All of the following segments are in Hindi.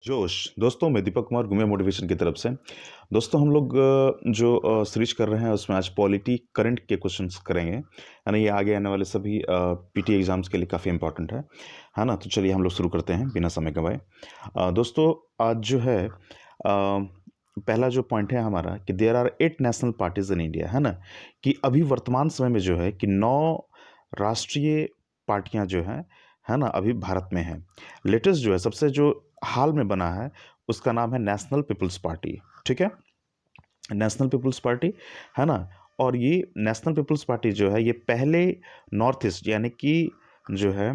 जोश दोस्तों, मैं दीपक कुमार गुमे मोटिवेशन की तरफ से। दोस्तों, हम लोग जो सीरीज कर रहे हैं उसमें आज पॉलिटी करंट के क्वेश्चंस करेंगे, है ना। ये आगे आने वाले सभी पीटी एग्जाम्स के लिए काफ़ी इंपॉर्टेंट है ना। तो चलिए हम लोग शुरू करते हैं बिना समय गंवाए। दोस्तों, आज जो है पहला जो पॉइंट है हमारा कि there are 8 national parties in India, है ना। कि अभी वर्तमान समय में जो है कि 9 राष्ट्रीय पार्टियां जो है ना, अभी भारत में है। लेटेस्ट जो है सबसे जो हाल में बना है उसका नाम है नेशनल पीपल्स पार्टी। ठीक है, नेशनल पीपल्स पार्टी, है ना। और ये नेशनल पीपल्स पार्टी जो है ये पहले नॉर्थ ईस्ट यानी कि जो है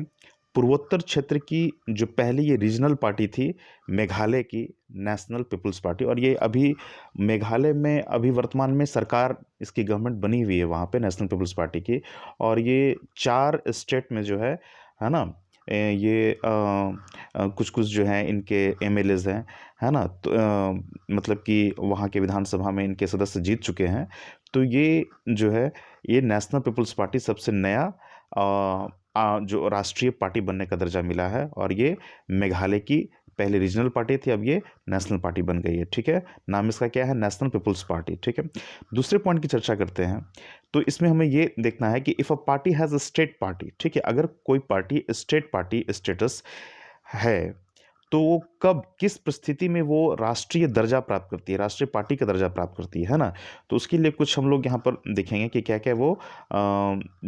पूर्वोत्तर क्षेत्र की जो पहली ये रीजनल पार्टी थी, मेघालय की नेशनल पीपल्स पार्टी। और ये अभी मेघालय में अभी वर्तमान में सरकार, इसकी गवर्नमेंट बनी हुई है वहाँ पे नेशनल पीपल्स पार्टी की। और ये 4 स्टेट में जो है ना। ये कुछ कुछ जो हैं इनके एमएलएज हैं, है ना। तो मतलब कि वहाँ के विधानसभा में इनके सदस्य जीत चुके हैं। तो ये जो है ये नेशनल पीपल्स पार्टी सबसे नया जो राष्ट्रीय पार्टी बनने का दर्जा मिला है। और ये मेघालय की पहले रीजनल पार्टी थी, अब ये नेशनल पार्टी बन गई है। ठीक है, नाम इसका क्या है? National people's party. ठीक है, दूसरे पॉइंट की चर्चा करते हैं। तो इसमें हमें ये देखना है कि if a party has a state party, ठीक है, अगर कोई पार्टी स्टेट पार्टी स्टेटस है तो वो कब किस परिस्थिति में वो राष्ट्रीय दर्जा प्राप्त करती है, राष्ट्रीय पार्टी का दर्जा प्राप्त करती है ना। तो उसके लिए कुछ हम लोग यहाँ पर देखेंगे कि क्या क्या वो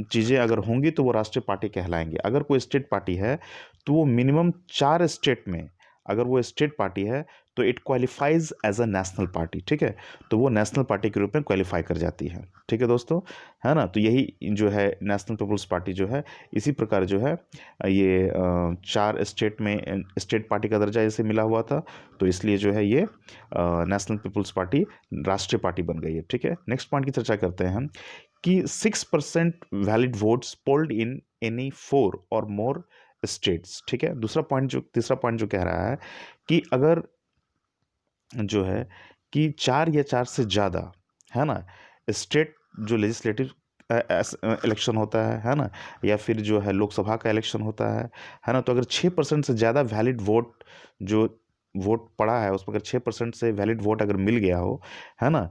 चीज़ें अगर होंगी तो वो राष्ट्रीय पार्टी कहलाएंगे। अगर कोई स्टेट पार्टी है तो वो मिनिमम 4 स्टेट में, अगर वो स्टेट पार्टी है तो it qualifies as a national party. ठीक है, तो वो नेशनल पार्टी के रूप में क्वालिफाई कर जाती है। ठीक है दोस्तों, है ना। तो यही जो है नेशनल पीपल्स पार्टी जो है इसी प्रकार जो है ये 4 स्टेट में स्टेट पार्टी का दर्जा इसे मिला हुआ था, तो इसलिए जो है ये नेशनल पीपल्स पार्टी राष्ट्रीय पार्टी बन गई है। ठीक है, नेक्स्ट पॉइंट की चर्चा करते हैं हम कि 6% valid votes polled in any 4 और मोर स्टेट्स। ठीक है, तीसरा पॉइंट जो कह रहा है कि अगर जो है कि 4 या 4 से ज़्यादा, है ना, स्टेट जो लेजिस्लेटिव इलेक्शन होता है ना, या फिर जो है लोकसभा का इलेक्शन होता है ना। तो अगर 6% से ज़्यादा वैलिड वोट जो वोट पड़ा है उसमें अगर 6% से वैलिड वोट अगर मिल गया हो, है ना,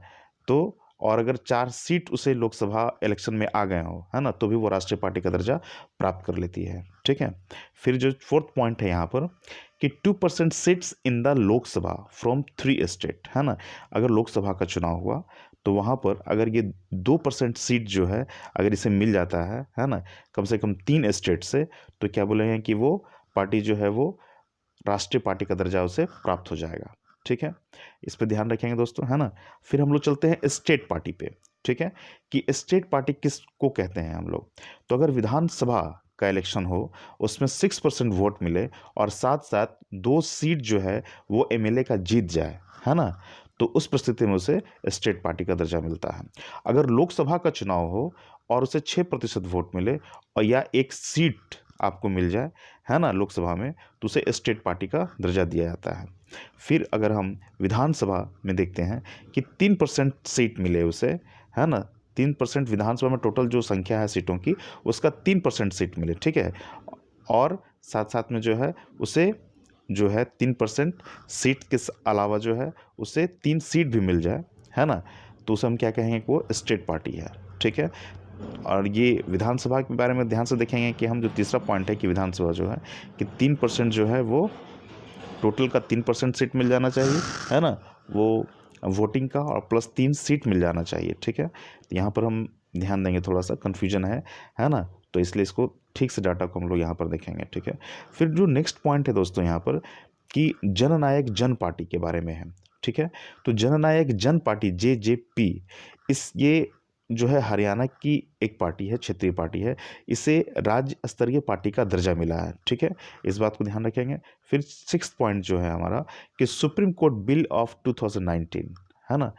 तो और अगर 4 सीट उसे लोकसभा इलेक्शन में आ गए हो, है ना, तो भी वो राष्ट्रीय पार्टी का दर्जा प्राप्त कर लेती है। ठीक है, फिर जो फोर्थ पॉइंट है यहाँ पर कि 2% seats in the Lok Sabha from 3 state, है ना। अगर लोकसभा का चुनाव हुआ तो वहाँ पर अगर ये 2% सीट जो है अगर इसे मिल जाता है ना, कम से कम 3 स्टेट से, तो क्या बोलेंगे कि वो पार्टी जो है वो राष्ट्रीय पार्टी का दर्जा उसे प्राप्त हो जाएगा। ठीक है, इस पर ध्यान रखेंगे दोस्तों, है ना। फिर हम लोग चलते हैं स्टेट पार्टी पे। ठीक है, कि स्टेट पार्टी किसको कहते हैं हम लोग। तो अगर विधानसभा का इलेक्शन हो, उसमें 6% वोट मिले और साथ साथ 2 सीट जो है वो एमएलए का जीत जाए, है ना, तो उस परिस्थिति में उसे स्टेट पार्टी का दर्जा मिलता है। अगर लोकसभा का चुनाव हो और उसे 6% वोट मिले और या 1 सीट आपको मिल जाए, है ना, लोकसभा में, तो उसे स्टेट पार्टी का दर्जा दिया जाता है। फिर अगर हम विधानसभा में देखते हैं कि 3% सीट मिले उसे, है ना, 3% विधानसभा में टोटल जो संख्या है सीटों की उसका 3% सीट मिले। ठीक है, और साथ साथ में जो है उसे जो है 3% सीट के अलावा जो है उसे 3 सीट भी मिल जाए, है ना, तो उसे हम क्या कहेंगे कि वो स्टेट पार्टी है। ठीक है, और ये विधानसभा के बारे में ध्यान से देखेंगे कि हम जो तीसरा पॉइंट है कि विधानसभा जो है कि 3% जो है वो टोटल का 3% सीट मिल जाना चाहिए, है ना, वो वोटिंग का, और प्लस 3 सीट मिल जाना चाहिए। ठीक है, तो यहाँ पर हम ध्यान देंगे, थोड़ा सा कन्फ्यूजन है ना, तो इसलिए इसको ठीक से डाटा को हम लोग यहाँ पर देखेंगे। ठीक है, फिर जो नेक्स्ट पॉइंट है दोस्तों यहाँ पर कि जननायक जन पार्टी के बारे में है। ठीक है, तो जननायक जन पार्टी जेजेपी, इस ये जो है हरियाणा की एक पार्टी है, क्षेत्रीय पार्टी है, इसे राज्य स्तरीय पार्टी का दर्जा मिला है। ठीक है, इस बात को ध्यान रखेंगे। फिर 6th पॉइंट जो है हमारा कि सुप्रीम कोर्ट बिल ऑफ 2019, है ना,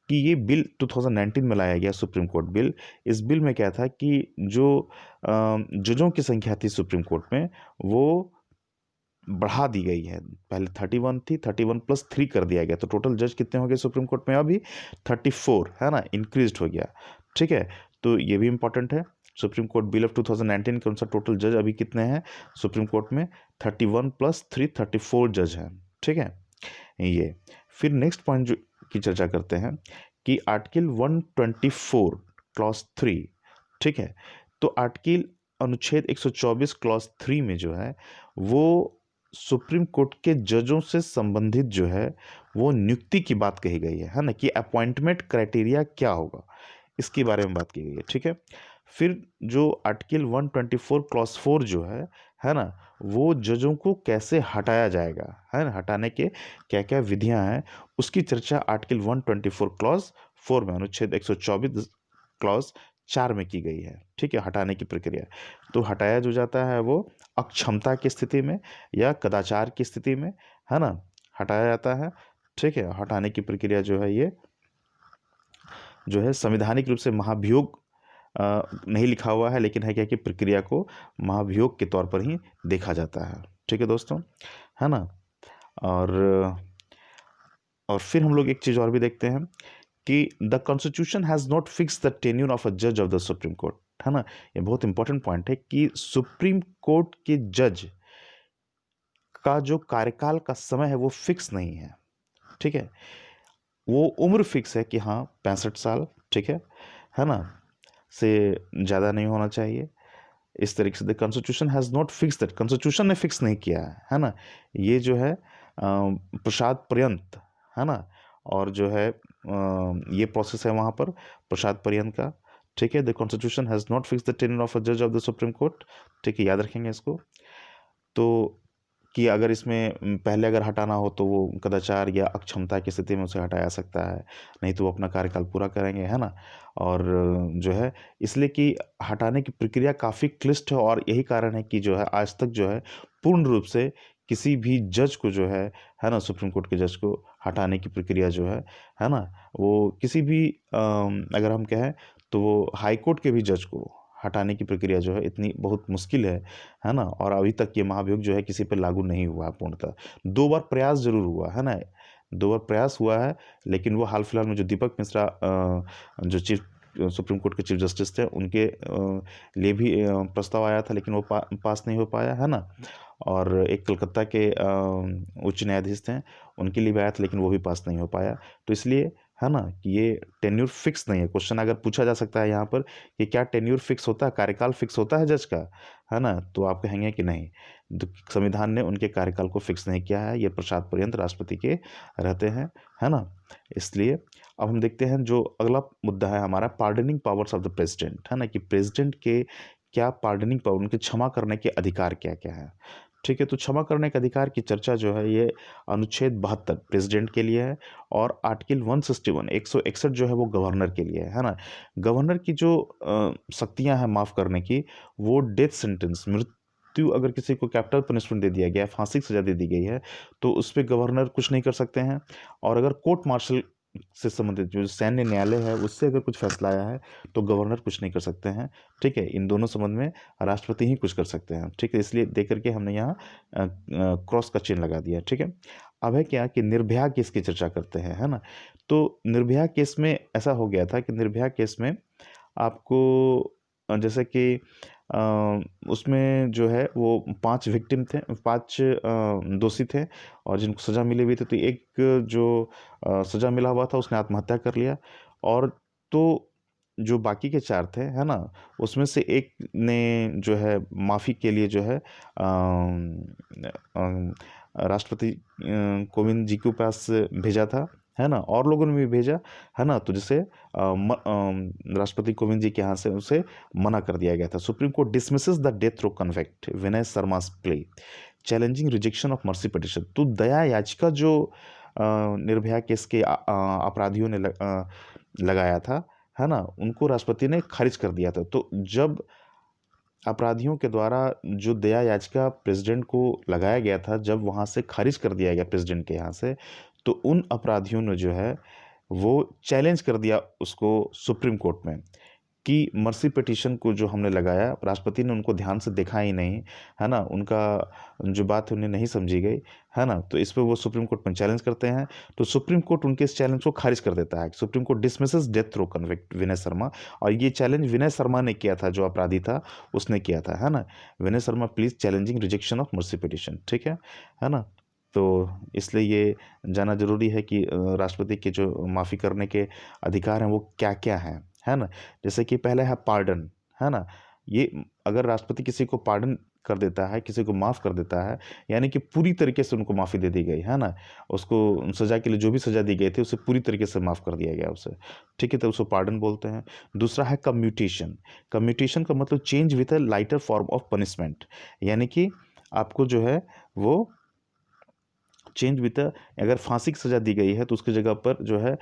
कि ये बिल 2019 में लाया गया सुप्रीम कोर्ट बिल। इस बिल में क्या था कि जो जजों की संख्या थी सुप्रीम कोर्ट में वो बढ़ा दी गई है। पहले 31 थी, 31 प्लस 3 कर दिया गया, तो टोटल जज कितने हो गए सुप्रीम कोर्ट में अभी? 34, है ना, इंक्रीज हो गया। ठीक है, तो ये भी इंपॉर्टेंट है। सुप्रीम कोर्ट बिल ऑफ 2019 के अनुसार टोटल जज अभी कितने हैं सुप्रीम कोर्ट में? 31 प्लस 3 34 जज हैं। ठीक है ये। फिर नेक्स्ट पॉइंट जो की चर्चा करते हैं कि आर्टिकल 124 क्लॉज 3, ठीक है। तो आर्टिकल अनुच्छेद 124 क्लॉज 3 में जो है वो सुप्रीम कोर्ट के जजों से संबंधित जो है वो नियुक्ति की बात कही गई है ना, कि अपॉइंटमेंट क्राइटेरिया क्या होगा, इसके बारे में बात की गई है, ठीक है। फिर जो आर्टिकल 124 क्लॉज 4 जो है ना, वो जजों को कैसे हटाया जाएगा, है ना, हटाने के क्या क्या विधियां हैं, उसकी चर्चा आर्टिकल 124 क्लॉज 4 में, अनुच्छेद 124 क्लॉज 4 में की गई है, ठीक है, हटाने की प्रक्रिया। तो हटाया जो जाता है वो अक्षमता की स्थिति में या कदाचार की स्थिति में, है ना, हटाया जाता है, ठीक है। हटाने की प्रक्रिया जो है ये जो है संवैधानिक रूप से महाभियोग नहीं लिखा हुआ है, लेकिन है क्या कि प्रक्रिया को महाभियोग के तौर पर ही देखा जाता है, ठीक है दोस्तों, है ना। और फिर हम लोग एक चीज़ और भी देखते हैं कि the constitution has not fix the tenure of a जज ऑफ द सुप्रीम कोर्ट, है ना। ये बहुत इंपॉर्टेंट पॉइंट है कि सुप्रीम कोर्ट के जज का जो कार्यकाल का समय है वो फिक्स नहीं है, ठीक है। वो उम्र फिक्स है कि हाँ 65 साल, ठीक है ना, से ज़्यादा नहीं होना चाहिए, इस तरीके से। The constitution has not fix that, constitution ने फिक्स नहीं किया है ना। ये जो है प्रसाद पर्यंत, है ना, और जो है ये प्रोसेस है वहाँ पर प्रसाद पर्यंत का, ठीक है। The constitution has not fix the tenure of a जज ऑफ द सुप्रीम कोर्ट, ठीक है, याद रखेंगे इसको। तो कि अगर इसमें पहले अगर हटाना हो तो वो कदाचार या अक्षमता की स्थिति में उसे हटाया जा सकता है, नहीं तो वो अपना कार्यकाल पूरा करेंगे, है ना। और जो है इसलिए कि हटाने की प्रक्रिया काफ़ी क्लिष्ट है, और यही कारण है कि जो है आज तक जो है पूर्ण रूप से किसी भी जज को जो है ना, सुप्रीम कोर्ट के जज को हटाने की प्रक्रिया जो है ना, वो किसी भी अगर हम कहें तो वो हाई कोर्ट के भी जज को हटाने की प्रक्रिया जो है इतनी बहुत मुश्किल है ना। और अभी तक ये महाभियोग जो है किसी पे लागू नहीं हुआ है पूर्णतः। 2 बार प्रयास ज़रूर हुआ है ना, 2 बार प्रयास हुआ है, लेकिन वो हाल फिलहाल में जो दीपक मिश्रा जो सुप्रीम कोर्ट के चीफ जस्टिस थे उनके लिए भी प्रस्ताव आया था, लेकिन वो पास नहीं हो पाया, है ना। और एक कलकत्ता के उच्च न्यायाधीश थे, उनके लिए भी आया था, लेकिन वो भी पास नहीं हो पाया। तो इसलिए है ना कि ये टेन्योर फिक्स नहीं है। क्वेश्चन अगर पूछा जा सकता है यहाँ पर कि क्या टेन्योर फिक्स होता है, कार्यकाल फिक्स होता है जज का, है ना, तो आप कहेंगे कि नहीं, संविधान ने उनके कार्यकाल को फिक्स नहीं किया है, ये प्रसाद पर्यंत राष्ट्रपति के रहते हैं, है ना। इसलिए अब हम देखते हैं जो अगला मुद्दा है हमारा, pardoning powers of the president, है ना, कि प्रेसिडेंट के क्या पार्डनिंग पावर, उनके क्षमा करने के अधिकार क्या क्या है, ठीक है। तो क्षमा करने के अधिकार की चर्चा जो है ये अनुच्छेद 72 प्रेसिडेंट के लिए है, और आर्टिकल 161 161 जो है वो गवर्नर के लिए है ना। गवर्नर की जो शक्तियां हैं माफ़ करने की, वो डेथ सेंटेंस, मृत्यु अगर किसी को कैपिटल पनिशमेंट दे दिया गया है, फांसी की सजा दे दी गई है, तो उस पर गवर्नर कुछ नहीं कर सकते हैं। और अगर कोर्ट मार्शल से संबंधित जो सैन्य न्यायालय है उससे अगर कुछ फैसला आया है तो गवर्नर कुछ नहीं कर सकते हैं, ठीक है। इन दोनों संबंध में राष्ट्रपति ही कुछ कर सकते हैं, ठीक है। इसलिए देख करके हमने यहाँ क्रॉस का चिन्ह लगा दिया, ठीक है। अब है क्या कि निर्भया केस की चर्चा करते हैं, है ना। तो निर्भया केस में ऐसा हो गया था कि निर्भया केस में आपको जैसे कि उसमें जो है वो 5 विक्टिम थे, 5 दोषी थे, और जिनको सज़ा मिली हुई थी। तो एक जो सज़ा मिला हुआ था उसने आत्महत्या कर लिया, और तो जो बाकी के 4 थे, है ना, उसमें से एक ने जो है माफ़ी के लिए जो है राष्ट्रपति कोविंद जी के पास भेजा था, है ना, और लोगों ने भी भेजा, है ना। तो जिसे राष्ट्रपति कोविंद जी के यहाँ से उसे मना कर दिया गया था। Supreme court dismisses the death row convict Vinay शर्मा's plea challenging rejection of mercy petition. तो दया याचिका जो निर्भया केस के अपराधियों ने लगाया था, है ना, उनको राष्ट्रपति ने खारिज कर दिया था। तो जब अपराधियों के द्वारा जो दया याचिका प्रेसिडेंट को लगाया गया था, जब वहाँ से खारिज कर दिया गया प्रेसिडेंट के यहाँ से, तो उन अपराधियों ने जो है वो चैलेंज कर दिया उसको सुप्रीम कोर्ट में कि मर्सी पिटीशन को जो हमने लगाया, राष्ट्रपति ने उनको ध्यान से देखा ही नहीं, है ना, उनका जो बात है उन्हें नहीं समझी गई, है ना। तो इस पे वो सुप्रीम कोर्ट में चैलेंज करते हैं, तो सुप्रीम कोर्ट उनके इस चैलेंज को खारिज कर देता है। Supreme court dismisses death row convict Vinay Sharma, और ये चैलेंज विनय शर्मा ने किया था, जो अपराधी था उसने किया था, है ना। Vinay Sharma plea challenging rejection of mercy petition, ठीक है ना। तो इसलिए ये जानना ज़रूरी है कि राष्ट्रपति के जो माफ़ी करने के अधिकार हैं वो क्या-क्या हैं, है ना? जैसे कि पहला है पार्डन, है ना? ये अगर राष्ट्रपति किसी को पार्डन कर देता है, किसी को माफ़ कर देता है, यानी कि पूरी तरीके से उनको माफ़ी दे दी गई, है ना? उसको सज़ा के लिए जो भी सज़ा दी गई थी, उसे पूरी तरीके से माफ़ कर दिया गया उसे, ठीक है? तो उसको पार्डन बोलते हैं। दूसरा है कम्यूटेशन। कम्यूटेशन का मतलब change with a lighter form of punishment, यानी कि आपको जो है वो चेंज विद अगर फांसी की सज़ा दी गई है तो उसकी जगह पर जो है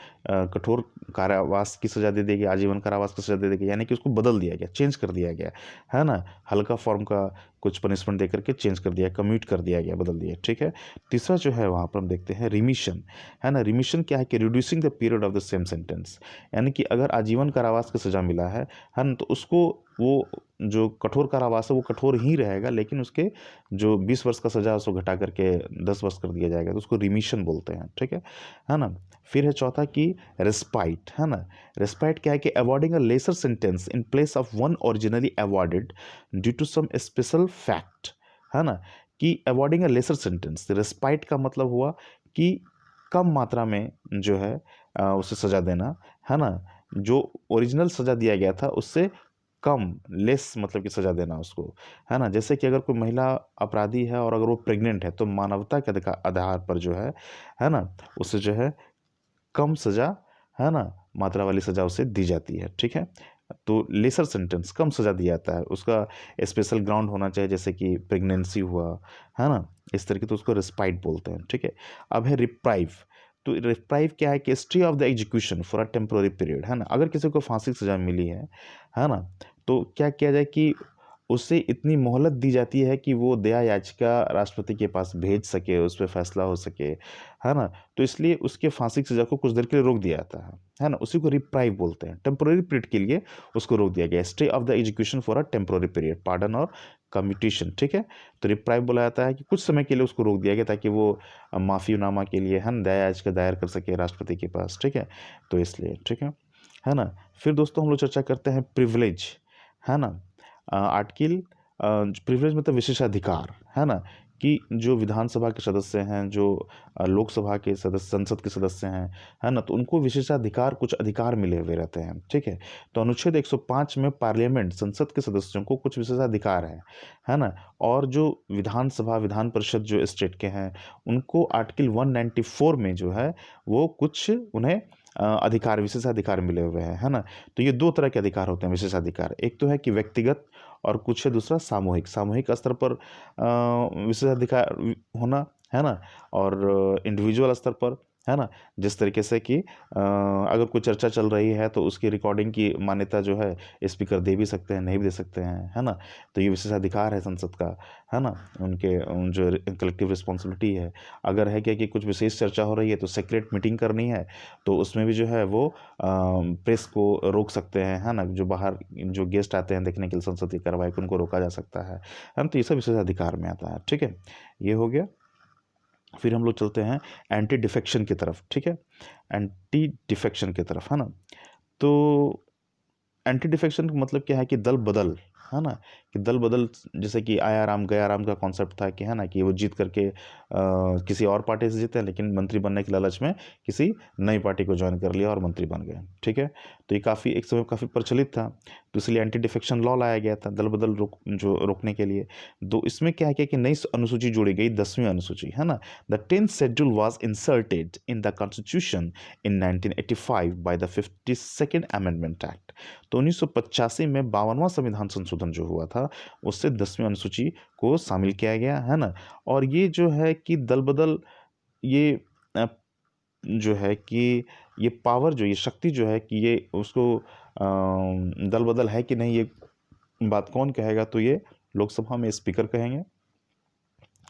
कठोर कारावास की सज़ा दे दी गई, आजीवन कारावास की सज़ा दे दी गई, यानी कि उसको बदल दिया गया, चेंज कर दिया गया, है ना? हल्का फॉर्म का कुछ पनिशमेंट दे करके चेंज कर दिया, कम्यूट कर दिया गया, बदल दिया, ठीक है? तीसरा जो है वहाँ पर हम देखते हैं रिमिशन, है ना? रिमिशन क्या है कि reducing the period of the same sentence, यानी कि अगर आजीवन कारावास की सज़ा मिला है ना? तो उसको वो जो कठोर कारावास है वो कठोर ही रहेगा, लेकिन उसके जो 20 वर्ष का सज़ा है उसको घटा करके 10 वर्ष कर दिया जाएगा, तो उसको रिमिशन बोलते हैं, ठीक है ना? फिर है चौथा कि रेस्पाइट, है ना? रेस्पाइट क्या है कि awarding a lesser sentence in place of one originally awarded due to some special fact, है ना? कि awarding a lesser sentence, respite का मतलब हुआ कि कम मात्रा में जो है उसे सज़ा देना, है ना? जो ओरिजिनल सज़ा दिया गया था उससे कम, लेस मतलब कि सज़ा देना उसको, है ना? जैसे कि अगर कोई महिला अपराधी है और अगर वो प्रेग्नेंट है तो मानवता के आधार पर जो है ना? उसे जो है कम सज़ा, है ना? मात्रा वाली सज़ा उसे दी जाती है, ठीक है? तो लेसर सेंटेंस, कम सज़ा दिया जाता है, उसका स्पेशल ग्राउंड होना चाहिए, जैसे कि प्रेगनेंसी हुआ, है ना? इस तरीके, तो उसको रिस्पाइट बोलते हैं, ठीक है? अब है रिप्राइव। तो रिप्राइव क्या है कि stay of the execution for a temporary period, है ना? अगर किसी को फांसी की सज़ा मिली है ना? तो क्या किया जाए कि उसे इतनी मोहलत दी जाती है कि वो दया याचिका राष्ट्रपति के पास भेज सके, उस पे फैसला हो सके, है ना? तो इसलिए उसके फांसी की सज़ा को कुछ देर के लिए रोक दिया जाता है ना? उसी को रिप्राइव बोलते हैं। टेम्पोररी पीरियड के लिए उसको रोक दिया गया है। Stay of the execution for a temporary period, pardon और कम्यूटेशन, ठीक है? तो रिप्राइव बोला जाता है कि कुछ समय के लिए उसको रोक दिया गया ताकि वो माफ़ीनामा के लिए, है ना, दया याचिका दायर कर सके राष्ट्रपति के पास, ठीक है? तो इसलिए, ठीक है ना? फिर दोस्तों हम लोग चर्चा करते हैं प्रिविलेज, है ना? आर्टिकल प्रिविलेज मतलब विशेषाधिकार, है ना? कि जो विधानसभा के सदस्य हैं, जो लोकसभा के सदस्य, संसद के सदस्य हैं, है ना? तो उनको विशेषाधिकार, कुछ अधिकार मिले हुए रहते हैं, ठीक है? तो अनुच्छेद 105 में पार्लियामेंट, संसद के सदस्यों को कुछ विशेषाधिकार है ना? और जो विधानसभा, विधान परिषद जो स्टेट के हैं, उनको आर्टिकल 194 में जो है, वो कुछ उन्हें अधिकार, विशेषाधिकार मिले हुए हैं, है ना? तो ये 2 तरह के अधिकार होते हैं विशेषाधिकार। एक तो है कि व्यक्तिगत और कुछ है दूसरा सामूहिक। सामूहिक स्तर पर विशेषाधिकार होना, है ना? और इंडिविजुअल स्तर पर, है ना? जिस तरीके से कि अगर कोई चर्चा चल रही है तो उसकी रिकॉर्डिंग की मान्यता जो है स्पीकर दे भी सकते हैं, नहीं भी दे सकते हैं, है ना? तो ये विशेषाधिकार है संसद का, है ना? उनके जो कलेक्टिव रिस्पॉन्सिबिलिटी है। अगर है क्या कि कुछ विशेष चर्चा हो रही है तो सीक्रेट मीटिंग करनी है, तो उसमें भी जो है वो प्रेस को रोक सकते हैं, है ना? जो बाहर जो गेस्ट आते हैं देखने के लिए संसद की कार्रवाई को, उनको रोका जा सकता है ना? तो ये सब विशेषाधिकार में आता है, ठीक है? ये हो गया। फिर हम लोग चलते हैं एंटी डिफेक्शन की तरफ, ठीक है? एंटी डिफेक्शन की तरफ, है ना? तो एंटी डिफेक्शन का मतलब क्या है कि दल बदल, है ना? कि दल बदल, जैसे कि आया राम गया राम का कॉन्सेप्ट था कि, है ना, कि वो जीत करके किसी और पार्टी से जीते लेकिन मंत्री बनने के लालच में किसी नई पार्टी को ज्वाइन कर लिया और मंत्री बन गए, ठीक है? तो ये काफ़ी एक समय काफ़ी प्रचलित था, तो इसलिए एंटी डिफेक्शन लॉ लाया गया था दल बदल रोकने के लिए। तो इसमें क्या है कि नई अनुसूची जोड़ी गई, 10वीं अनुसूची, है ना? The 10th schedule was inserted in the constitution in 1985 by the 52nd amendment act. तो 1985 में 52वां संविधान संशोधन जो हुआ था, उससे 10वीं अनुसूची को शामिल किया गया, है ना? और ये जो है कि दल-बदल, ये जो है कि ये पावर, जो ये शक्ति जो है कि ये उसको दल-बदल है कि नहीं, ये बात कौन कहेगा? तो ये लोकसभा में स्पीकर कहेंगे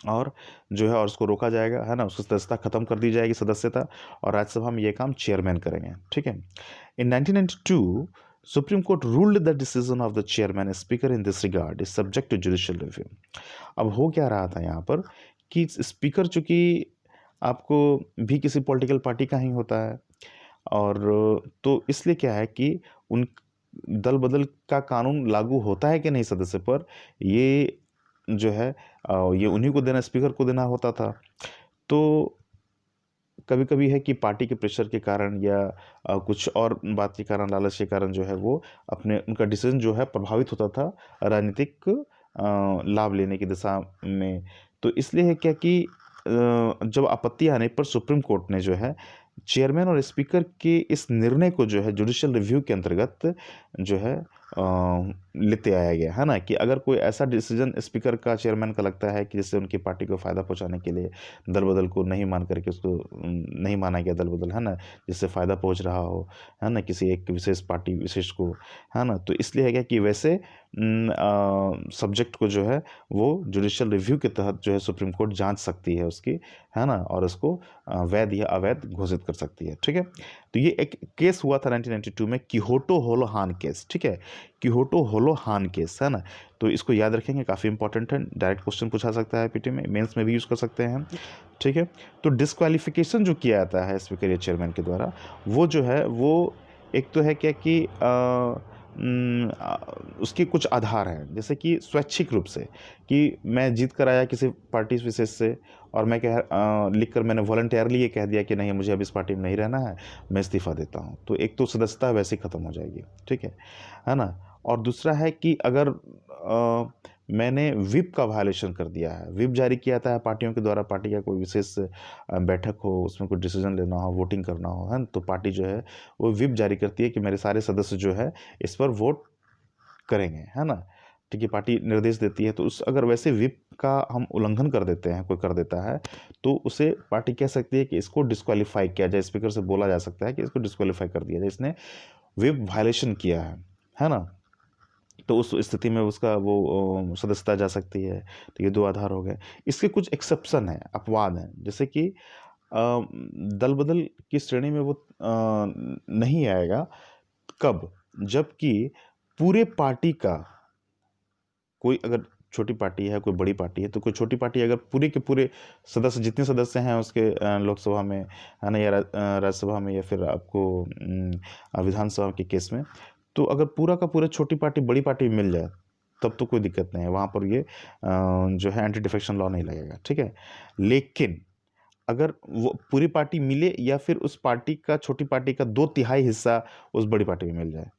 और जो है और उसको रोका जाएगा, है ना? उसकी सदस्यता खत्म कर दी जाएगी, सदस्यता, और राज्यसभा में ये काम चेयरमैन करेंगे, ठीक है? In 1992 supreme court ruled the decision of the chairman speaker in this regard is subject to judicial review. अब हो क्या रहा था यहाँ पर कि स्पीकर चूंकि आपको भी किसी पॉलिटिकल पार्टी का ही होता है, और तो इसलिए क्या है कि उन दल बदल का कानून लागू होता है कि नहीं सदस्य पर, ये जो है ये उन्हीं को देना, स्पीकर को देना होता था। तो कभी-कभी है कि पार्टी के प्रेशर के कारण या कुछ और बात के कारण, लालच के कारण जो है वो अपने उनका डिसीज़न जो है प्रभावित होता था राजनीतिक लाभ लेने की दिशा में। तो इसलिए है क्या कि जब आपत्ति आने पर सुप्रीम कोर्ट ने जो है चेयरमैन और स्पीकर के इस निर्णय को जो है जुडिशियल रिव्यू के अंतर्गत जो है लेते आया गया, है ना? कि अगर कोई ऐसा डिसीज़न स्पीकर का, चेयरमैन का लगता है कि जिससे उनकी पार्टी को फ़ायदा पहुँचाने के लिए दल-बदल को नहीं मान करके उसको नहीं माना गया दल-बदल, है ना? जिससे फ़ायदा पहुँच रहा हो, है ना? किसी एक विशेष पार्टी विशेष को, है ना? तो इसलिए है क्या कि वैसे सब्जेक्ट को जो है वो जुडिशियल रिव्यू के तहत जो है सुप्रीम कोर्ट जाँच सकती है उसकी, है ना? और उसको वैध या अवैध घोषित कर सकती है, ठीक है? तो ये एक केस हुआ था 1992 में, किहोटो होलोहान केस, ठीक है? किहोटो होलोहान केस, है ना? तो इसको याद रखेंगे, काफ़ी इंपॉर्टेंट है, डायरेक्ट क्वेश्चन पूछा सकता है पीटी में, मेंस में भी यूज़ कर सकते हैं हम, ठीक है? तो डिस्क्वालिफिकेशन जो किया जाता है स्पीकर या चेयरमैन के द्वारा, वो जो है वो एक तो है क्या कि उसके कुछ आधार हैं, जैसे कि स्वैच्छिक रूप से कि मैं जीत कर आया किसी पार्टी विशेष से और मैं लिख कर मैंने वॉलंटियरली ये कह दिया कि नहीं, मुझे अब इस पार्टी में नहीं रहना है, मैं इस्तीफ़ा देता हूँ। तो एक तो सदस्यता वैसे ही ख़त्म हो जाएगी, ठीक है ना? और दूसरा है कि अगर मैंने व्हिप का वायलेशन कर दिया है, व्हिप जारी किया जाता है पार्टियों के द्वारा, पार्टी का कोई विशेष बैठक हो, उसमें कोई डिसीज़न लेना हो, वोटिंग करना हो, है ना? तो पार्टी जो है वो व्हिप जारी करती है कि मेरे सारे सदस्य जो है इस पर वोट करेंगे, है ना? ठीक है, पार्टी निर्देश देती है, तो उस अगर वैसे व्हिप का हम उल्लंघन कर देते हैं, कोई कर देता है, तो उसे पार्टी कह सकती है कि इसको डिस्क्वालीफाई किया जाए, स्पीकर से बोला जा सकता है कि इसको डिस्क्वालीफाई कर दिया जाए, इसने व्हिप वायलेशन किया है ना? तो उस स्थिति में उसका वो सदस्यता जा सकती है। तो ये 2 आधार हो गए। इसके कुछ एक्सेप्शन हैं, अपवाद हैं, जैसे कि दल-बदल की श्रेणी में वो नहीं आएगा, कब? जबकि पूरे पार्टी का कोई अगर छोटी पार्टी है, कोई बड़ी पार्टी है, तो कोई छोटी पार्टी अगर पूरे के पूरे सदस्य, जितने सदस्य हैं उसके लोकसभा में, है ना? या राज्यसभा में, या फिर आपको विधानसभा के केस में, तो अगर पूरा का पूरा छोटी पार्टी बड़ी पार्टी में मिल जाए, तब तो कोई दिक्कत नहीं है। वहाँ पर ये जो है एंटी डिफेक्शन लॉ नहीं लगेगा, ठीक है? लेकिन अगर वो पूरी पार्टी मिले या फिर उस पार्टी का, छोटी पार्टी का 2/3 हिस्सा उस बड़ी पार्टी में मिल जाए,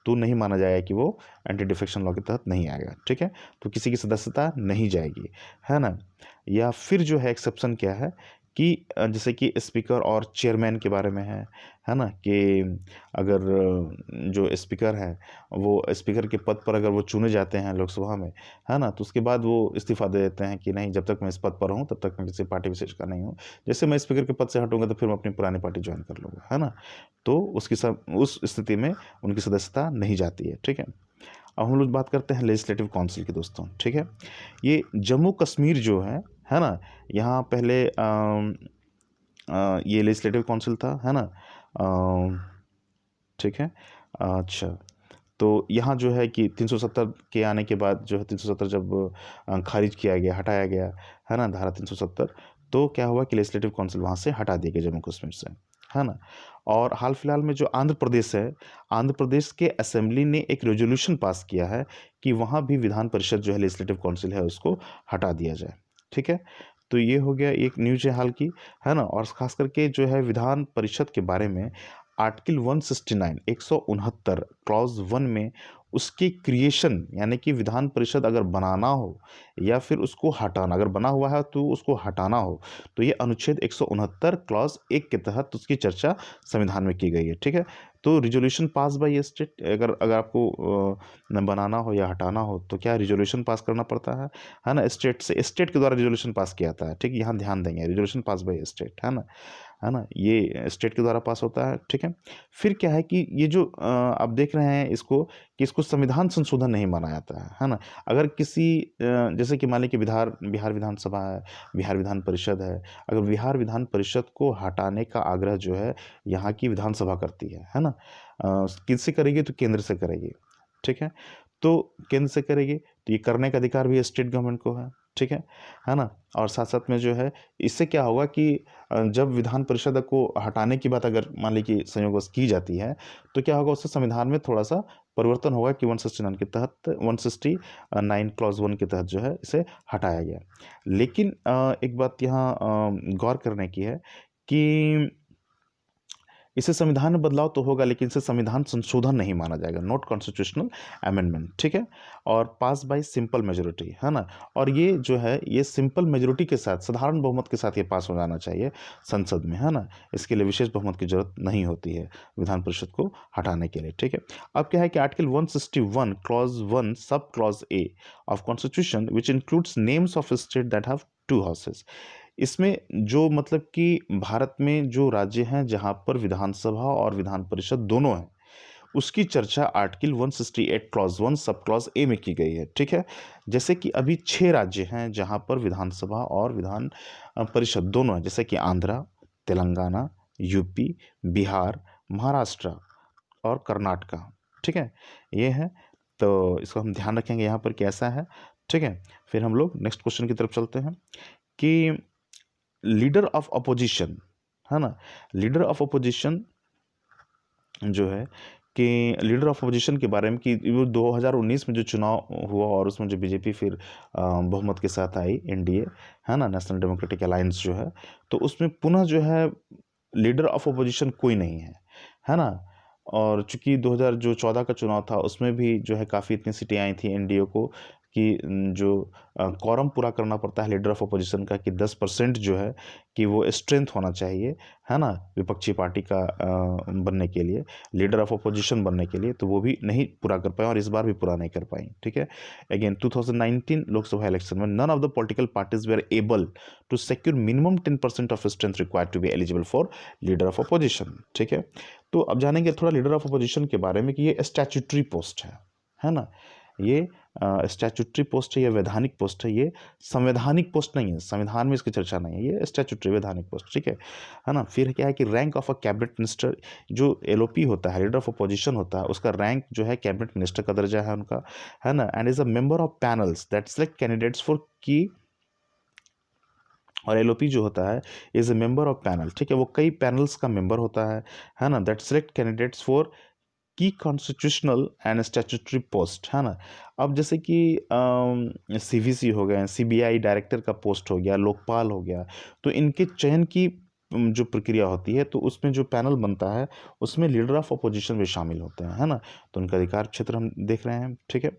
तो नहीं माना जाएगा कि वो एंटी डिफेक्शन लॉ के तहत नहीं आएगा, ठीक है? तो किसी की सदस्यता नहीं जाएगी, है ना? या फिर जो है एक्सेप्शन क्या है कि जैसे कि स्पीकर और चेयरमैन के बारे में है ना? कि अगर जो स्पीकर हैं, वो स्पीकर के पद पर अगर वो चुने जाते हैं लोकसभा में, है ना? तो उसके बाद वो इस्तीफ़ा दे देते हैं कि नहीं, जब तक मैं इस पद पर हूँ, तब तक मैं किसी पार्टी विशेष का नहीं हूँ। जैसे मैं स्पीकर के पद से हटूँगा तो फिर मैं अपनी पुरानी पार्टी जॉइन कर लूँगा, है ना? तो उस स्थिति में उनकी सदस्यता नहीं जाती है, ठीक है? अब हम लोग बात करते हैं लेजिस्लेटिव काउंसिल की दोस्तों, ठीक है? ये जम्मू कश्मीर जो है ना? यहाँ पहले ये लेजिस्लेटिव काउंसिल था, है ना? ठीक है? अच्छा, तो यहाँ जो है कि 370 के आने के बाद जो है 370 जब खारिज किया गया, हटाया गया, है ना? धारा 370, तो क्या हुआ कि लेजिस्लेटिव काउंसिल वहाँ से हटा दिया गया जम्मू कश्मीर से, है ना? और हाल फिलहाल में जो आंध्र प्रदेश है, आंध्र प्रदेश के असेंबली ने एक रेज़ोल्यूशन पास किया है कि वहाँ भी विधान परिषद जो है, लेजिस्लेटिव काउंसिल है, उसको हटा दिया जाए, ठीक है? तो ये हो गया, एक न्यूज़ है हाल की, है ना? और ख़ास करके जो है विधान परिषद के बारे में आर्टिकल 169 169 क्लॉज़ 1 में उसकी क्रिएशन, यानी कि विधान परिषद अगर बनाना हो या फिर उसको हटाना, अगर बना हुआ है तो उसको हटाना हो, तो ये अनुच्छेद 169 क्लॉज़ 1 के तहत उसकी चर्चा संविधान में की गई है, ठीक है? तो रिज़ोल्यूशन पास बाय स्टेट, अगर अगर आपको बनाना हो या हटाना हो तो क्या रिज़ोल्यूशन पास करना पड़ता है ना? स्टेट के द्वारा रिज़ोल्यूशन पास किया जाता है, ठीक है? यहाँ ध्यान देंगे, रिज़ोल्यूशन पास बाय स्टेट, है ना? है ना? ये स्टेट के द्वारा पास होता है, ठीक है? फिर क्या है कि ये जो आप देख रहे हैं इसको, कि इसको संविधान संशोधन नहीं माना जाता है ना? अगर किसी जैसे कि मान लें कि बिहार विधानसभा है, बिहार विधान परिषद है, अगर बिहार विधान परिषद को हटाने का आग्रह जो है यहाँ की विधानसभा करती है ना? किससे करेगी? तो केंद्र से करेगी, ठीक है? तो केंद्र से करेगी, तो ये करने का अधिकार भी स्टेट गवर्नमेंट को है, ठीक है ना? और साथ-साथ में जो है इससे क्या होगा कि जब विधान परिषद को हटाने की बात अगर मान लीजिए कि संयोगवश की जाती है, तो क्या होगा, उससे संविधान में थोड़ा-सा परिवर्तन होगा कि 169 के तहत 169 क्लॉज 1 के तहत जो है इसे हटाया गया। लेकिन एक बात यहाँ गौर करने की है कि इससे संविधान में बदलाव तो होगा, लेकिन इसे संविधान संशोधन नहीं माना जाएगा, नॉट कॉन्स्टिट्यूशनल अमेंडमेंट, ठीक है। और पास बाय सिंपल मेजोरिटी, है ना। और ये जो है ये सिंपल मेजोरिटी के साथ, साधारण बहुमत के साथ ये पास हो जाना चाहिए संसद में, है ना। इसके लिए विशेष बहुमत की जरूरत नहीं होती है विधान परिषद को हटाने के लिए, ठीक है। अब क्या है कि article 161 clause 1 sub clause A of constitution which includes names of state that have 2 houses. इसमें जो मतलब कि भारत में जो राज्य हैं जहाँ पर विधानसभा और विधान परिषद दोनों हैं, उसकी चर्चा article 168 clause 1 sub clause A में की गई है, ठीक है। जैसे कि अभी 6 राज्य हैं जहाँ पर विधानसभा और विधान परिषद दोनों हैं, जैसे कि आंध्रा, तेलंगाना, यूपी, बिहार, महाराष्ट्र और कर्नाटका, ठीक है। ये है, तो इसको हम ध्यान रखेंगे यहाँ पर कैसा है, ठीक है। फिर हम लोग नेक्स्ट क्वेश्चन की तरफ चलते हैं कि लीडर ऑफ अपोजिशन, है ना। लीडर ऑफ अपोजिशन जो है कि लीडर ऑफ अपोजिशन के बारे में कि वो 2019 में जो चुनाव हुआ और उसमें जो बीजेपी फिर बहुमत के साथ आई, एनडीए, है ना, नेशनल डेमोक्रेटिक अलायंस जो है, तो उसमें पुनः जो है लीडर ऑफ अपोजिशन कोई नहीं है ना। और चूंकि 2014 का चुनाव था उसमें भी जो है काफ़ी इतनी सीटें आई थी एनडीए को कि जो कॉरम पूरा करना पड़ता है लीडर ऑफ अपोजिशन का कि 10% जो है कि वो स्ट्रेंथ होना चाहिए, है ना, विपक्षी पार्टी का बनने के लिए, लीडर ऑफ अपोजिशन बनने के लिए, तो वो भी नहीं पूरा कर पाए और इस बार भी पूरा नहीं कर पाई, ठीक है। अगेन 2019 लोकसभा इलेक्शन में none of the political parties were able to secure minimum 10% of strength required to be eligible for leader of opposition, ठीक है। तो अब जानेंगे थोड़ा लीडर ऑफ अपोजिशन के बारे में कि ये स्टैट्यूटरी पोस्ट है ना। ये स्टैट्यूटरी पोस्ट है, ये वैधानिक पोस्ट है, ये संवैधानिक पोस्ट नहीं है, संविधान में इसकी चर्चा नहीं है, ये स्टैट्यूटरी वैधानिक पोस्ट, ठीक है ना। फिर क्या है कि rank of a cabinet minister, जो एलओपी होता है, लीडर ऑफ अपोजिशन होता है, उसका रैंक जो है कैबिनेट मिनिस्टर का दर्जा है उनका, है ना। And is a member of panels that select candidates for की, और एलओपी जो होता है is a member of panel, ठीक है, वो कई पैनल्स का मेंबर होता है ना, दैट सिलेक्ट कैंडिडेट्स फॉर की कॉन्स्टिट्यूशनल एंड स्टैट्यूटरी पोस्ट, है ना। अब जैसे कि सीवीसी हो गए, सीबीआई डायरेक्टर का पोस्ट हो गया, लोकपाल हो गया, तो इनके चयन की जो प्रक्रिया होती है, तो उसमें जो पैनल बनता है उसमें लीडर ऑफ अपोजिशन भी शामिल होते हैं, है ना। तो उनका अधिकार क्षेत्र हम देख रहे हैं, ठीक है।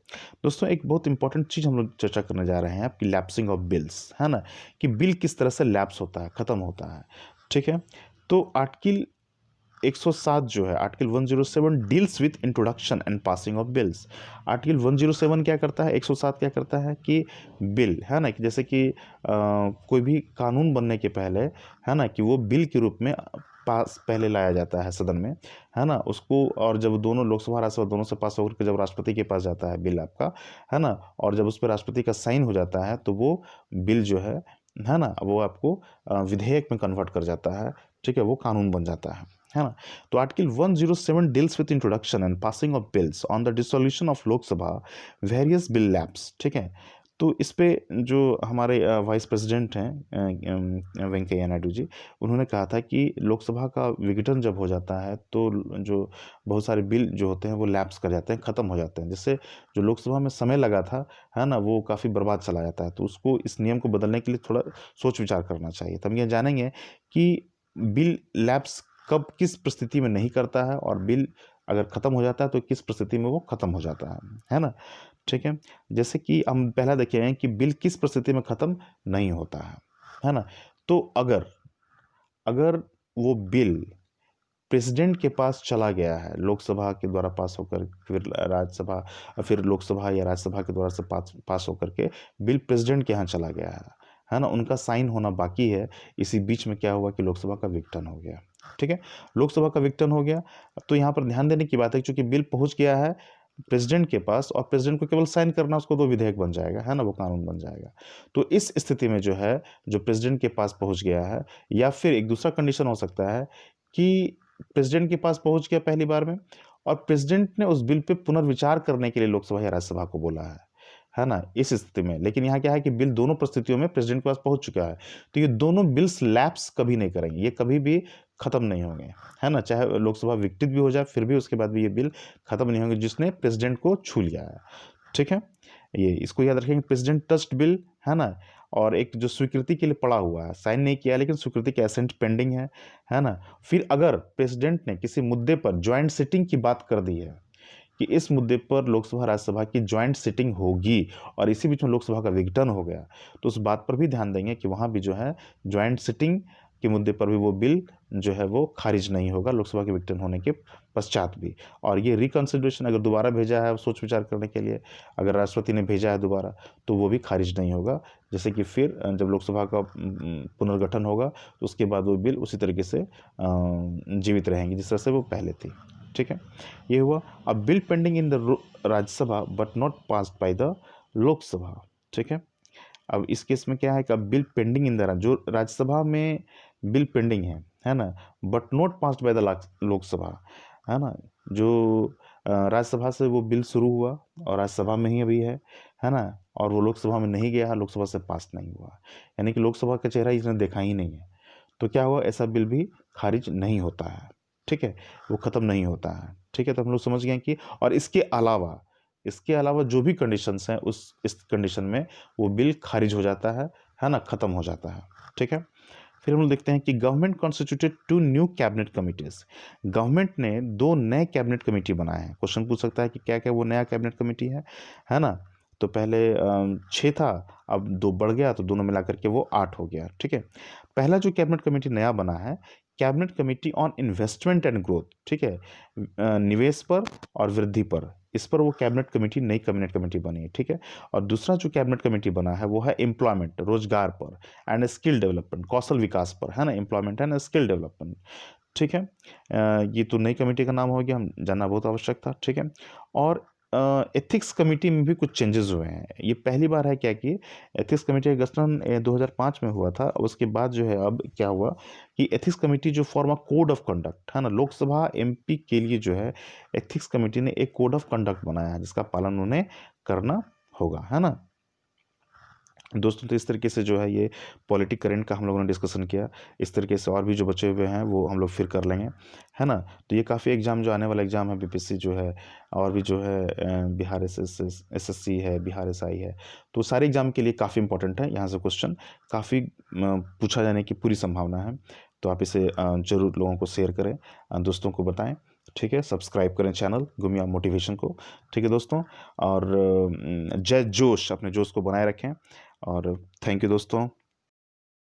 दोस्तों एक बहुत इंपॉर्टेंट चीज़ हम लोग चर्चा करने जा रहे हैं आपकी लैप्सिंग ऑफ बिल्स, है ना, कि बिल किस तरह से लैप्स होता है, ख़त्म होता है, ठीक है। तो आर्टिकल 107 जो है, article 107 deals with introduction and passing of bills. Article 107 क्या करता है, 107 क्या करता है कि बिल, है ना, कि जैसे कि कोई भी कानून बनने के पहले, है ना, कि वो बिल के रूप में पास पहले लाया जाता है सदन में, है ना, उसको, और जब दोनों लोकसभा राज्यसभा दोनों से पास होकर के जब राष्ट्रपति के पास जाता है बिल आपका, है ना, और जब उस पर राष्ट्रपति का साइन हो जाता है तो वो बिल जो है ना, वो आपको विधेयक में कन्वर्ट कर जाता है, ठीक है, वो कानून बन जाता है ना। तो article 107 deals with introduction and passing of bills on the dissolution of Lok Sabha various bill lapse, ठीक है। तो इस पे जो हमारे वाइस प्रेसिडेंट हैं वेंकैया नायडू जी, उन्होंने कहा था कि लोकसभा का विघटन जब हो जाता है तो जो बहुत सारे बिल जो होते हैं वो लैप्स कर जाते हैं, ख़त्म हो जाते हैं, जिससे जो लोकसभा में समय लगा था, है ना, वो काफ़ी बर्बाद चला जाता है। तो उसको, इस नियम को बदलने के लिए थोड़ा सोच विचार करना चाहिए। तो हम ये जानेंगे कि बिल लैप्स कब किस परिस्थिति में नहीं करता है, और बिल अगर ख़त्म हो जाता है तो किस परिस्थिति में वो ख़त्म हो जाता है ना, ठीक है। जैसे कि हम पहला देखे हैं कि बिल किस परिस्थिति में ख़त्म नहीं होता है ना। तो अगर अगर वो बिल प्रेसिडेंट के पास चला गया है, लोकसभा के द्वारा पास होकर फिर राज्यसभा, फिर लोकसभा या राज्यसभा के द्वारा से पास होकर के बिल प्रेसिडेंट के यहाँ चला गया है ना, उनका साइन होना बाकी है, इसी बीच में क्या हुआ कि लोकसभा का विघटन हो गया, ठीक है। लोकसभा का विघटन हो गया, तो यहाँ पर ध्यान देने की बात है क्योंकि बिल पहुँच गया है प्रेसिडेंट के पास और प्रेसिडेंट को केवल साइन करना, उसको तो विधेयक बन जाएगा, है ना, वो कानून बन जाएगा। तो इस स्थिति में जो है, जो प्रेसिडेंट के पास पहुँच गया है, या फिर एक दूसरा कंडीशन हो सकता है कि प्रेसिडेंट के पास पहुंच गया पहली बार में, और प्रेसिडेंट ने उस बिल पे पुनर्विचार करने के लिए लोकसभा या राज्यसभा को बोला है ना? इस स्थिति में। लेकिन यहाँ क्या है कि बिल दोनों परिस्थितियों में प्रेसिडेंट के पास पहुँच चुका है। तो ये दोनों बिल्स लैप्स कभी नहीं करेंगे, ये कभी भी खत्म नहीं होंगे, है ना? चाहे लोकसभा विघटित भी हो जाए, फिर भी उसके बाद भी ये बिल खत्म नहीं होंगे जिसने प्रेसिडेंट को छू लिया है। ठीक है? ये इसको याद रखेंगे, प्रेसिडेंट टच्ड बिल, है ना? और एक जो स्वीकृति के लिए पड़ा हुआ है, साइन नहीं किया है लेकिन स्वीकृति के एसेंट पेंडिंग है ना? फिर अगर प्रेसिडेंट ने किसी मुद्दे पर जॉइंट सिटिंग की बात कर दी है कि इस मुद्दे पर लोकसभा राज्यसभा की जॉइंट सिटिंग होगी और इसी बीच में लोकसभा का विघटन हो गया, तो उस बात पर भी ध्यान देंगे कि वहाँ भी जो है जॉइंट सिटिंग के मुद्दे पर भी वो बिल जो है वो खारिज नहीं होगा लोकसभा के विघटन होने के पश्चात भी। और ये रिकंसिडरेशन अगर दोबारा भेजा है सोच विचार करने के लिए, अगर राष्ट्रपति ने भेजा है दोबारा, तो वो भी खारिज नहीं होगा। जैसे कि फिर जब लोकसभा का पुनर्गठन होगा तो उसके बाद वो बिल उसी तरीके से जीवित रहेंगी जिस तरह से वो पहले थी। ठीक है, ये हुआ। अब bill pending in the Rajya Sabha but not passed by the Lok Sabha. ठीक है, अब इस केस में क्या है कि अब बिल पेंडिंग इन द जो राज्यसभा में बिल पेंडिंग है ना, but not passed by the Lok Sabha, है ना? जो राज्यसभा से वो बिल शुरू हुआ और राज्यसभा में ही अभी है ना? और वो लोकसभा में नहीं गया है, लोकसभा से पास नहीं हुआ, यानी कि लोकसभा का चेहरा इसने देखा ही नहीं है। तो क्या हुआ, ऐसा बिल भी खारिज नहीं होता है। ठीक है, वो ख़त्म नहीं होता है। ठीक है, तो हम लोग समझ गए कि और इसके अलावा जो भी कंडीशंस हैं इस कंडीशन में वो बिल खारिज हो जाता है ना, ख़त्म हो जाता है। ठीक है, फिर हम लोग देखते हैं कि government constituted 2 new cabinet committees. Government ने 2 नए कैबिनेट कमेटी बनाए हैं। क्वेश्चन पूछ सकता है कि क्या-क्या वो नया कैबिनेट कमेटी है ना? तो पहले 6 था, अब 2 बढ़ गया तो दोनों मिलाकर के वो 8 हो गया। ठीक है, पहला जो कैबिनेट कमेटी नया बना है, cabinet committee on investment and growth. ठीक है, निवेश पर और वृद्धि पर, इस पर वो कैबिनेट कमेटी नई कैबिनेट कमेटी बनी है। ठीक है, और दूसरा जो कैबिनेट कमेटी बना है वो है एम्प्लॉयमेंट, रोजगार पर, एंड स्किल डेवलपमेंट, कौशल विकास पर, है ना? Employment and skill development. ठीक है, ये तो नई कमेटी का नाम हो गया, हम जानना बहुत आवश्यक था। ठीक है, और एथिक्स कमेटी में भी कुछ चेंजेस हुए हैं। ये पहली बार है क्या कि एथिक्स कमेटी का गठन 2005 में हुआ था। उसके बाद जो है अब क्या हुआ कि एथिक्स कमेटी जो form a code of conduct, है ना? लोकसभा एमपी के लिए जो है एथिक्स कमेटी ने एक कोड ऑफ कंडक्ट बनाया है जिसका पालन उन्हें करना होगा, है ना? दोस्तों, तो इस तरीके से जो है ये पॉलिटिक करंट का हम लोगों ने डिस्कशन किया। इस तरीके से और भी जो बचे हुए हैं वो हम लोग फिर कर लेंगे, है ना? तो ये काफ़ी एग्ज़ाम जो आने वाला एग्ज़ाम है बीपीएससी जो है, और भी जो है बिहार एसएससी है, बिहार एसआई है, तो सारे एग्ज़ाम के लिए काफ़ी इंपॉर्टेंट है। यहाँ से क्वेश्चन काफ़ी पूछा जाने की पूरी संभावना है। तो आप इसे ज़रूर लोगों को शेयर करें, दोस्तों को बताएं। ठीक है, सब्सक्राइब करें चैनल गुमिया मोटिवेशन को। ठीक है दोस्तों, और जय जोश, अपने जोश को बनाए रखें। और थैंक यू दोस्तों।